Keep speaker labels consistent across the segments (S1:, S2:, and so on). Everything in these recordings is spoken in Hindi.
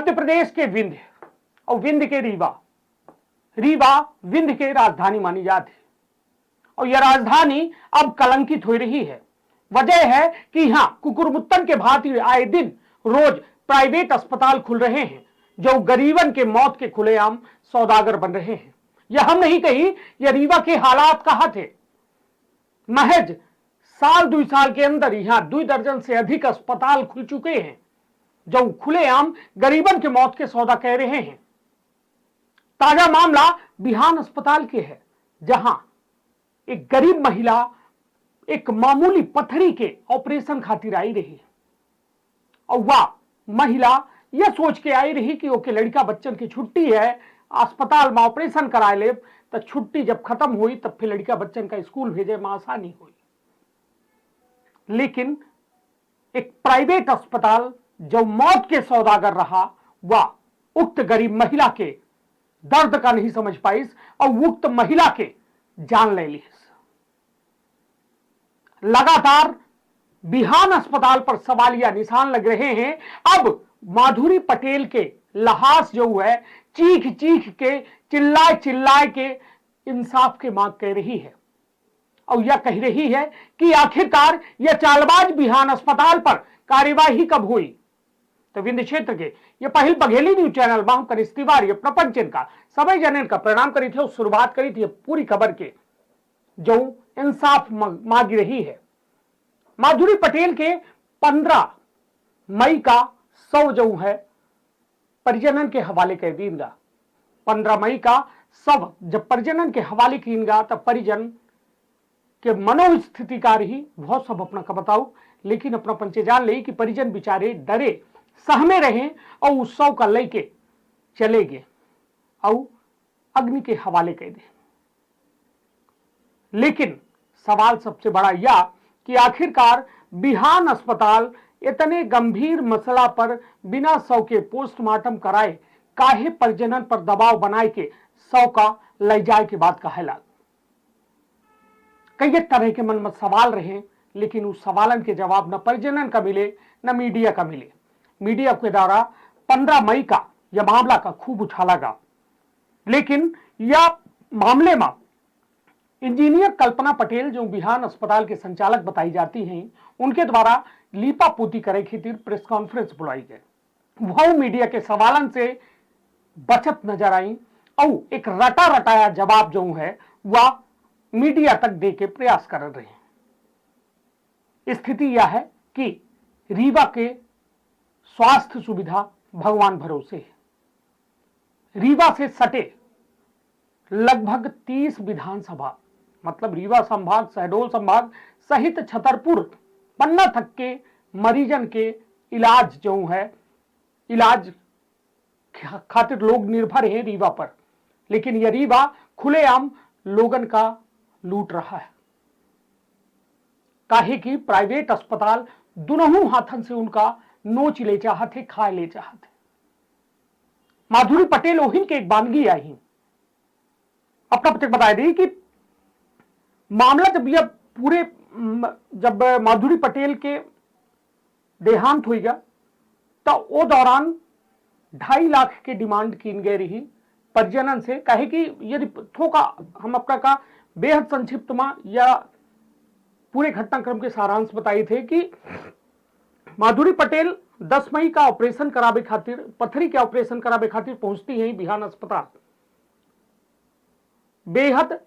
S1: मध्य प्रदेश के विंध्य और विंध्य के रीवा, रीवा विंध्य के राजधानी मानी जाती है और यह राजधानी अब कलंकित हो रही है। वजह है कि यहां कुकुरमुत्तन के भांति आए दिन रोज प्राइवेट अस्पताल खुल रहे हैं जो गरीबन के मौत के खुलेआम सौदागर बन रहे हैं। यह हम नहीं कही, यह रीवा के हालात कहा थे। महज साल 2 साल के अंदर यहां 2 दर्जन से अधिक अस्पताल खुल चुके हैं जो खुलेआम गरीबन के मौत के सौदा कह रहे हैं। ताजा मामला बिहान अस्पताल के है जहां एक गरीब महिला एक मामूली पथरी के ऑपरेशन खातिर आई रही और वह महिला यह सोच के आई रही कि ओके लड़का बच्चन की छुट्टी है, अस्पताल में ऑपरेशन करा ले तो छुट्टी जब खत्म हुई तब फिर लड़का बच्चन का स्कूल भेजे में आसानी हुई। लेकिन एक प्राइवेट अस्पताल जो मौत के सौदागर रहा वह उक्त गरीब महिला के दर्द का नहीं समझ पाई और उक्त महिला के जान ले ली। लगातार बिहान अस्पताल पर सवालिया निशान लग रहे हैं। अब माधुरी पटेल के लहास जो है चीख चीख के चिल्लाए चिल्लाए के इंसाफ की मांग कर रही है और यह कह रही है कि आखिरकार यह चालबाज बिहान अस्पताल पर कार्यवाही कब हुई। तो विंध्य क्षेत्र के ये पहल बघेली न्यूज चैनल में हम कनिष्ठ तिवारी प्रपंचन का सभी जनन का प्रणाम करी थे और शुरुआत करी थी पूरी खबर के जो इंसाफ मांग रही है। माधुरी पटेल के 15 मई का शव जो है परिजनन के हवाले कर दीनगा। 15 मई का शव जब परिजनन के हवाले कीनगा तब परिजन के मनोस्थिति का रही बहुत सब अपना का बताओ, लेकिन अपना पंचे जान ले कि परिजन बेचारे डरे सहमे रहे और उस शव का लेके चले गए और अग्नि के हवाले कर दे। लेकिन सवाल सबसे बड़ा यह कि आखिरकार बिहान अस्पताल इतने गंभीर मसला पर बिना शव के पोस्टमार्टम कराए काहे परिजनन पर दबाव बनाए के शव का ले जाए के बाद कहे लाग। कई तरह के मन में सवाल रहे लेकिन उस सवालन के जवाब न परिजनन का मिले न मीडिया का मिले। मीडिया के द्वारा 15 मई का यह मामला का खूब उछाला गया, लेकिन यह मामले में इंजीनियर कल्पना पटेल जो बिहान अस्पताल के संचालक बताई जाती हैं उनके द्वारा लीपा पोती करे खातिर प्रेस कॉन्फ्रेंस बुलाई गई। वह मीडिया के सवालन से बचत नजर आई और एक रटा रटाया जवाब जो है वह मीडिया तक दे के प्रयास कर रहे हैं। स्थिति यह है कि रीवा के स्वास्थ्य सुविधा भगवान भरोसे है। रीवा से सटे लगभग 30 विधानसभा मतलब रीवा संभाग, शहडोल संभाग सहित छतरपुर पन्ना तक के मरीजन के इलाज जो है इलाज खातिर लोग निर्भर हैं रीवा पर, लेकिन यह रीवा खुलेआम लोगन का लूट रहा है। काहे कि प्राइवेट अस्पताल दोनों हाथन से उनका नोच ले चाहते, खा ले चाहते। माधुरी पटेल ओहिन के एक बानगी आई अपना पत्र बताई दी कि मामला जब माधुरी पटेल के देहांत हुई गया तो वो दौरान 2.5 लाख की डिमांड की गई रही परिजनन से। कहे कि यदि थोका हम अपना का बेहद संक्षिप्त में या पूरे घटनाक्रम के सारांश बताए थे कि माधुरी पटेल 10 मई का ऑपरेशन करावे खातिर पथरी के ऑपरेशन करावे खातिर पहुंचती है बिहान अस्पताल। बेहद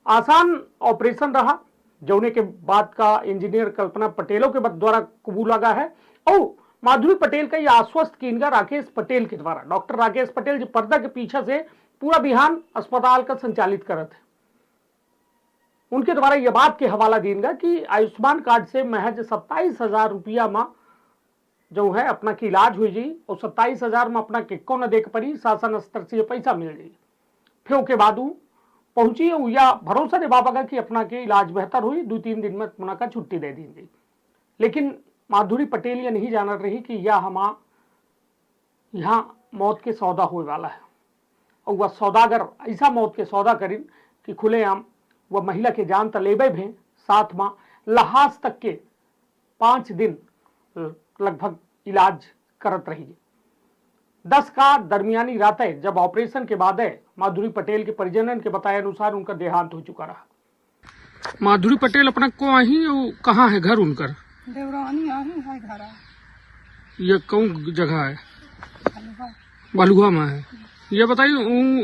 S1: आसान ऑपरेशन रहा जोने के बाद का इंजीनियर कल्पना पटेलों के द्वारा कबूला गया है और माधुरी पटेल का यह आश्वस्त किया राकेश पटेल के द्वारा। डॉक्टर राकेश पटेल जो पर्दा के पीछे से पूरा बिहान अस्पताल का संचालित करत है उनके द्वारा यह बात के हवाला देगा कि आयुष्मान कार्ड से महज 27,000 रुपया में जो है अपना की इलाज हुई जी और 27,000 में अपना किक्को न देख पड़ी, शासन स्तर से पैसा मिल जाए। फिर उसके बाद पहुंची या भरोसा दे बाबा कि अपना के इलाज बेहतर हुई, 2-3 दिन में अपना का छुट्टी दे देंगे। लेकिन माधुरी पटेल ये नहीं जान रही कि यह हम यहाँ मौत के सौदा होने वाला है और वह सौदागर ऐसा मौत के सौदा करीन कि खुलेआम वह महिला के जान तलेबे भी साथ में लहास तक के 5 दिन लगभग इलाज करत रही। 10 का दरमियानी रातें जब ऑपरेशन के बाद माधुरी पटेल के परिजनन के बताए अनुसार उनका देहांत हो चुका रहा। माधुरी पटेल अपना को आई, कहाँ है घर उनकर?
S2: देवरानी आई है घर।
S1: ये कौन जगह है? बलुआ में है। ये बताइए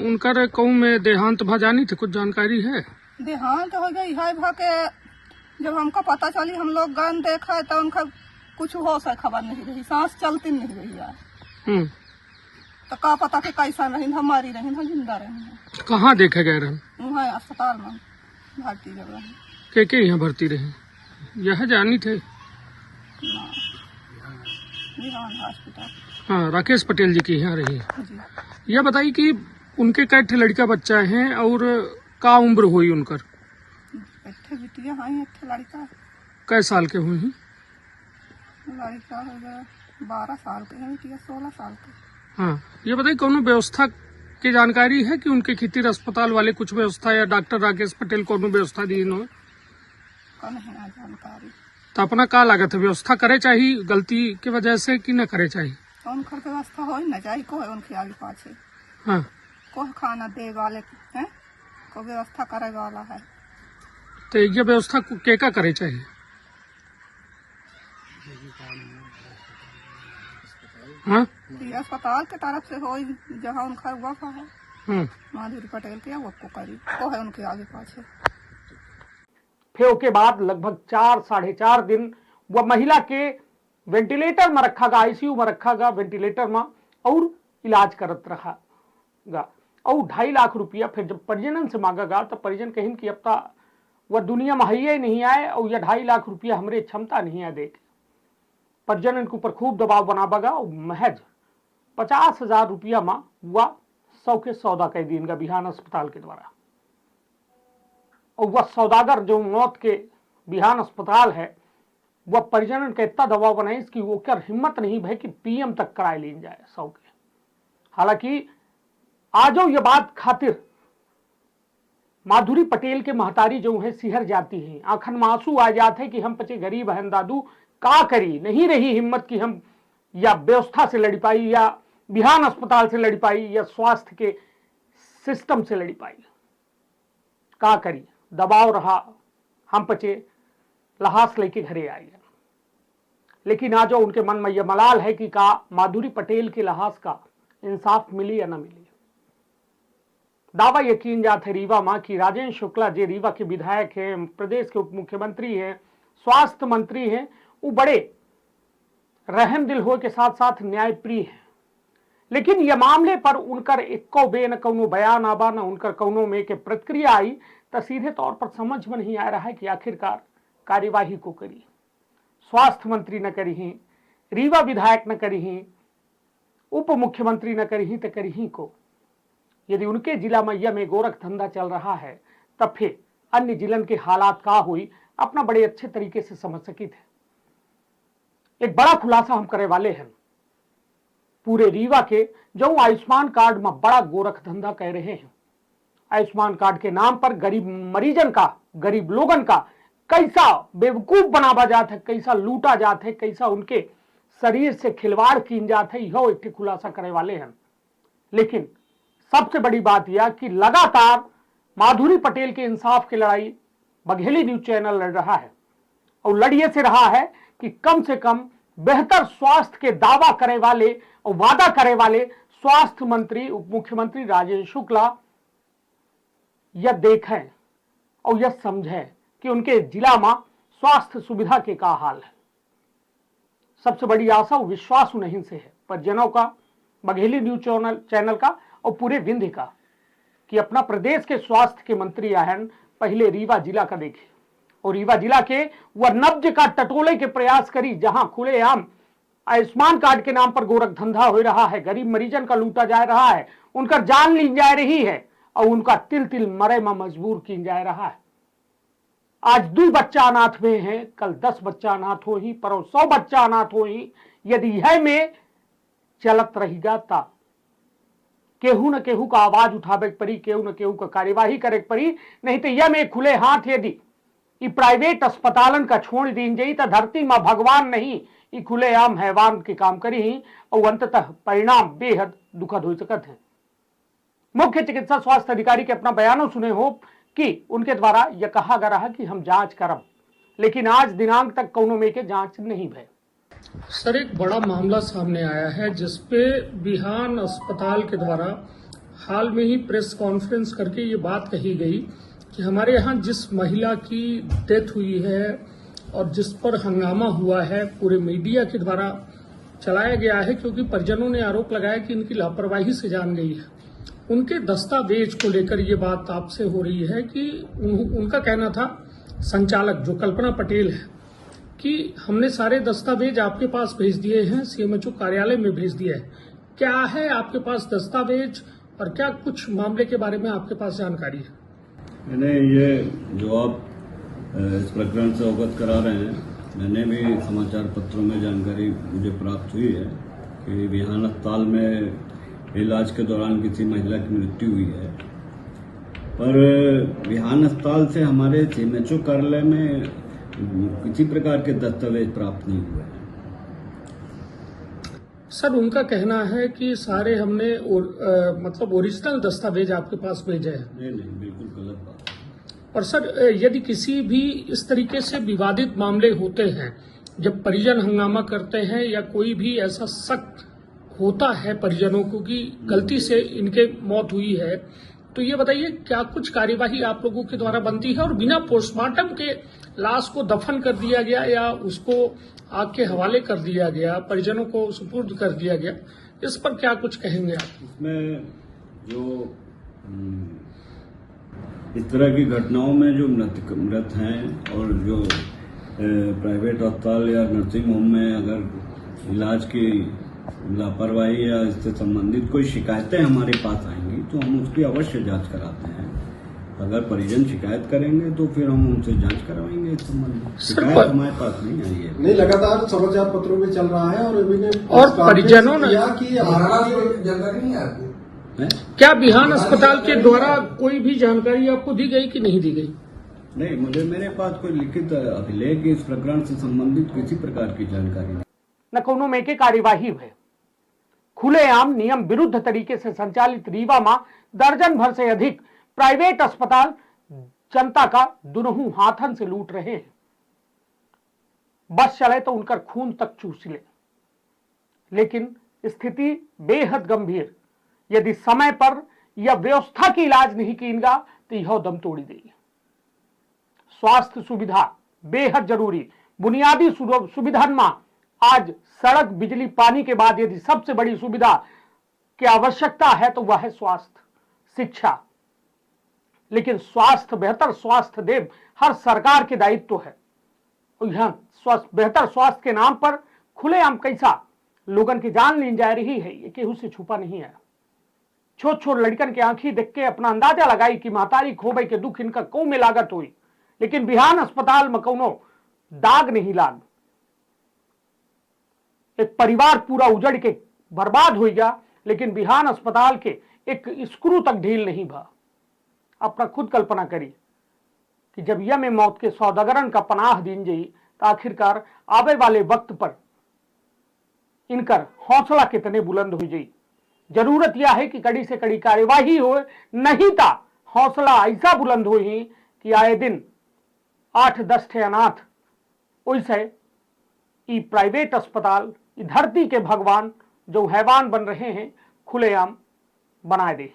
S1: उनकर कौन में देहांत भा जानी थे, कुछ जानकारी है?
S2: देहांत हो गई है भा के जब हमको पता चली हम लोग गन देखा तो उनका कुछ होश है खबर नहीं रही, सांस चलती नहीं रही है। तो का पता कि कैसा रही, हमारी रही ना जिंदा रही। कहाँ देखे गए रहे? वहाँ अस्पताल में भर्ती जब रहे। के यहाँ भर्ती रहे? यह जानी थे बिहान हॉस्पिटल। हाँ, राकेश पटेल जी की यहाँ रही है। यह बताइए कि उनके कैठे लड़का बच्चा हैं और का उम्र हुई उनकर? बिटिया है, लड़का। कै साल के हुई हैं? लड़का हो गया 12 साल के है, बिटिया 16 साल के। हाँ, ये बताइए कोनो व्यवस्था की जानकारी है कि उनके खितिर अस्पताल वाले कुछ व्यवस्था या डॉक्टर राकेश पटेल को व्यवस्था दी इन्होंने? जानकारी तो अपना का लागत है, व्यवस्था करे चाहिए गलती की वजह से कि न करे चाहिए? उनकर व्यवस्था हो न चाहिए, को है उनके आगे पाछे। हाँ, को खाना दे वाले हैं, को व्यवस्था करे वाला है। तो ये व्यवस्था के का करे चाहिए? हाँ, अस्पताल के तरफ से हो जहाँ उनका वफा है माधुरी पटेल के, वो करी को है उनके आगे पाछे। फिर उसके बाद लगभग 4-4.5 दिन वह महिला के वेंटिलेटर में रखा गया, आईसीयू में रखा गया, वेंटिलेटर में और इलाज करत रहा गा। और 2.5 लाख रुपया फिर जब परिजनन से मांगा गया तो परिजन कहीं कि अब तक वह दुनिया में ही नहीं आए और यह 2.5 लाख रुपया हमारे क्षमता नहीं है देख। परिजनन के ऊपर खूब दबाव बनाबा और महज 50,000 रुपया में वह 100 के सौदा कर दी इनका बिहान अस्पताल के द्वारा। और वह सौदागर जो मौत के बिहान अस्पताल है वह परिजनन का इतना दबाव बनाई इसकी वो क्या हिम्मत नहीं भाई कि पीएम तक कराए ली जाए 100 के। हालांकि आजो ये बात खातिर माधुरी पटेल के महतारी जो है सिहर जाती हैं, आंखन में आंसू आ जाते हैं कि हम पचे गरीब हैं दादू, का करी नहीं रही हिम्मत कि हम या व्यवस्था से लड़ पाई या बिहान अस्पताल से लड़ पाई या स्वास्थ्य के सिस्टम से लड़ पाई, का करी दबाव रहा, हम पचे लहास लेके घरे आई। लेकिन आज उनके मन में यह मलाल है कि का माधुरी पटेल के लहास का इंसाफ मिली या न मिली। दावा यकीन जाते रीवा मां की राजेंद्र शुक्ला जी रीवा के विधायक हैं, प्रदेश के उप मुख्यमंत्री हैं, स्वास्थ्य मंत्री हैं, वो बड़े रहम दिल हो के साथ साथ न्यायप्रिय हैं। लेकिन यह मामले पर उनकर इक्को बे न कौनो बयान आबा न उनकर कौनो में के प्रतिक्रिया आई तो सीधे तौर पर समझ में नहीं आ रहा है कि आखिरकार कार्यवाही को करी स्वास्थ्य मंत्री न करी ही, रीवा विधायक न करी ही, उप मुख्यमंत्री न करी ही तो करी ही को। यदि उनके जिला मैया में गोरख धंधा चल रहा है तब फिर अन्य जिलन के हालात का हुई अपना बड़े अच्छे तरीके से समझ सकी थे। एक बड़ा खुलासा हम करे वाले हैं पूरे रीवा के जो आयुष्मान कार्ड में बड़ा गोरख धंधा कह रहे हैं। आयुष्मान कार्ड के नाम पर गरीब मरीजन का, गरीब लोगन का कैसा बेवकूफ बनावा जाता है, कैसा लूटा जाता है, कैसा उनके शरीर से खिलवाड़ की जाता है, यह एक खुलासा करे वाले हैं। लेकिन सबसे बड़ी बात यह कि लगातार माधुरी पटेल के इंसाफ की लड़ाई बघेली न्यूज चैनल लड़ रहा है और लड़िए से रहा है कि कम से कम बेहतर स्वास्थ्य के दावा करे वाले और वादा करे वाले स्वास्थ्य मंत्री उप मुख्यमंत्री राजेंद्र शुक्ला यह देखें और यह समझें कि उनके जिला में स्वास्थ्य सुविधा के का हाल है। सबसे बड़ी आशा और विश्वास उन्हीं से है, परिजनों का, बघेली न्यूज चैनल का और पूरे विंध्य का, कि अपना प्रदेश के स्वास्थ्य के मंत्री आहन पहले रीवा जिला का देखे और रीवा जिला के वह नब्ज का टटोले के प्रयास करी जहां खुलेआम आयुष्मान कार्ड के नाम पर गोरख धंधा हो रहा है, गरीब मरीजन का लूटा जा रहा है, उनका जान ली जा रही है और उनका तिल तिल मरे में मजबूर की जा रहा है। आज 2 बच्चा अनाथ में है, कल 10 बच्चा अनाथ हो ही, पर 100 बच्चा अनाथ हो ही। यदि यह में चलत रहेगा ता केहू न केहू का आवाज उठावे पड़ी, केहू न केहू का कार्यवाही करे पड़ी, नहीं तो यह में खुले हाथ यदि प्राइवेट अस्पतालन का छोड़ दी जाई तो धरती में भगवान नहीं
S1: ये खुलेआम हैवान के काम करी ही और अंततः परिणाम बेहद दुखद हो सकते हैं। मुख्य चिकित्सा स्वास्थ्य अधिकारी के अपना बयानों सुने हो कि उनके द्वारा यह कहा गया रहा कि हम जांच करब, लेकिन आज दिनांक तक कौनों में के जांच नहीं भय।
S3: सर, एक बड़ा मामला सामने आया है जिसपे बिहान अस्पताल के द्वारा हाल में ही प्रेस कॉन्फ्रेंस करके ये बात कही गई कि हमारे यहाँ जिस महिला की डेथ हुई है और जिस पर हंगामा हुआ है पूरे मीडिया के द्वारा चलाया गया है, क्योंकि परिजनों ने आरोप लगाया कि इनकी लापरवाही से जान गई है। उनके दस्तावेज को लेकर ये बात आपसे हो रही है कि उनका कहना था, संचालक जो कल्पना पटेल है, कि हमने सारे दस्तावेज आपके पास भेज दिए हैं, सीएमएचओ कार्यालय में भेज दिया है। क्या है आपके पास दस्तावेज और क्या कुछ मामले के बारे में आपके पास जानकारी है?
S4: मैंने ये जो आप इस प्रकरण से अवगत करा रहे हैं, मैंने भी समाचार पत्रों में जानकारी मुझे प्राप्त हुई है कि बिहान अस्पताल में इलाज के दौरान किसी महिला की मृत्यु हुई है, पर बिहान अस्पताल से हमारे सीएमएचओ कार्यालय में किसी प्रकार के दस्तावेज प्राप्त नहीं हुए हैं।
S3: सर, उनका कहना है कि सारे हमने मतलब ओरिजिनल दस्तावेज आपके पास भेजे हैं।
S4: नहीं, बिल्कुल गलत बात।
S3: और सर, यदि किसी भी इस तरीके से विवादित मामले होते हैं, जब परिजन हंगामा करते हैं या कोई भी ऐसा सख्त होता है परिजनों को कि गलती से इनके मौत हुई है, तो ये बताइए क्या कुछ कार्यवाही आप लोगों के द्वारा बनती है और बिना पोस्टमार्टम के लाश को दफन कर दिया गया या उसको आग के हवाले कर दिया गया, परिजनों को सुपुर्द कर दिया गया, इस पर क्या कुछ कहेंगे आप?
S4: इसमें जो इस तरह की घटनाओं में जो मृत हैं और जो प्राइवेट अस्पताल या नर्सिंग होम में अगर इलाज की लापरवाही या इससे संबंधित कोई शिकायतें हमारे पास आएंगी तो हम उसकी अवश्य जांच कराते हैं। अगर परिजन शिकायत करेंगे तो फिर हम उनसे जांच करवाएंगे इस संबंध में। शिकायत हमारे पास नहीं आई है।
S5: नहीं, लगातार समाचार पत्रों में चल रहा है
S3: और परिजनों ने
S5: जानकारी नहीं आती।
S3: क्या बिहान अस्पताल के द्वारा कोई भी जानकारी आपको दी गई कि नहीं दी गई?
S4: नहीं, मेरे पास कोई लिखित अभिलेख इस प्रकरण से संबंधित किसी प्रकार की जानकारी नहीं।
S1: न कोनो में के कार्यवाही भय। खुलेआम नियम विरुद्ध तरीके से संचालित रीवा में दर्जन भर से अधिक प्राइवेट अस्पताल जनता का दुनहु हाथन से लूट रहे हैं। बस चले तो उनका खून तक चूस ले। लेकिन स्थिति बेहद गंभीर। यदि समय पर यह व्यवस्था की इलाज नहीं कीनगा तो यह दम तोड़ी देगी। स्वास्थ्य सुविधा बेहद जरूरी। बुनियादी सुविधा में आज सड़क, बिजली, पानी के बाद यदि सबसे बड़ी सुविधा की आवश्यकता है तो वह है स्वास्थ्य, शिक्षा। लेकिन स्वास्थ्य, बेहतर स्वास्थ्य देव हर सरकार के दायित्व है। और यहां बेहतर स्वास्थ्य के नाम पर खुलेआम कैसा लोगन की जान ली जा रही है, ये केहू से छुपा नहीं है। छोट छोट लड़कन के आंखी देख के अपना अंदाजा लगाई कि महतारी खोबई के दुख इनका कौ में लागत हुई, लेकिन बिहान अस्पताल में कौनो दाग नहीं लाग। एक परिवार पूरा उजड़ के बर्बाद हो गया, लेकिन बिहान अस्पताल के एक स्क्रू तक ढील नहीं भा। अपना खुद कल्पना करी कि जब यह में मौत के सौदागरन का पनाह दीन जाई तो आखिरकार आवे वाले वक्त पर इनकर हौसला कितने बुलंद हो जाई। जरूरत यह है कि कड़ी से कड़ी कार्यवाही हो, नहीं था हौसला ऐसा बुलंद हो ही कि आए दिन 8-10 ठे अनाथ वैसे ई प्राइवेट अस्पताल धरती के भगवान जो हैवान बन रहे हैं खुलेआम बनाए दे।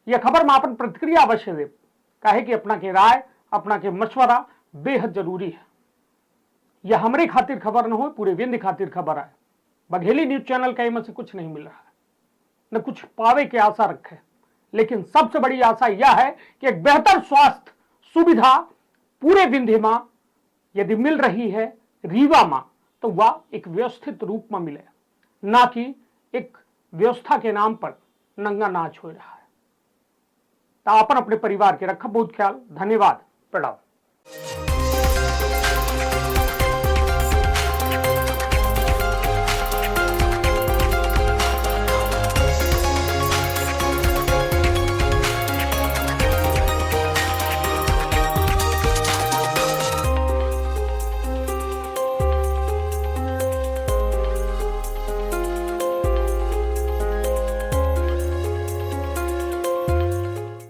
S1: यह खबर में अपन प्रतिक्रिया अवश्य दे, काहे कि अपना के राय, अपना के मशवरा बेहद जरूरी है। यह हमारे खातिर खबर न हो, पूरे विंध्य खातिर खबर आए। बघेली न्यूज चैनल का इनमें से कुछ नहीं मिल रहा है, न कुछ पावे की आशा रखे, लेकिन सबसे बड़ी आशा यह है कि एक बेहतर स्वास्थ्य सुविधा पूरे विंध्य में यदि मिल रही है रीवा में तो वह एक व्यवस्थित रूप में मिले, ना कि एक व्यवस्था के नाम पर नंगा नाच हो रहा है। तो अपन अपने परिवार के रखा बहुत ख्याल। धन्यवाद। प्रणाम।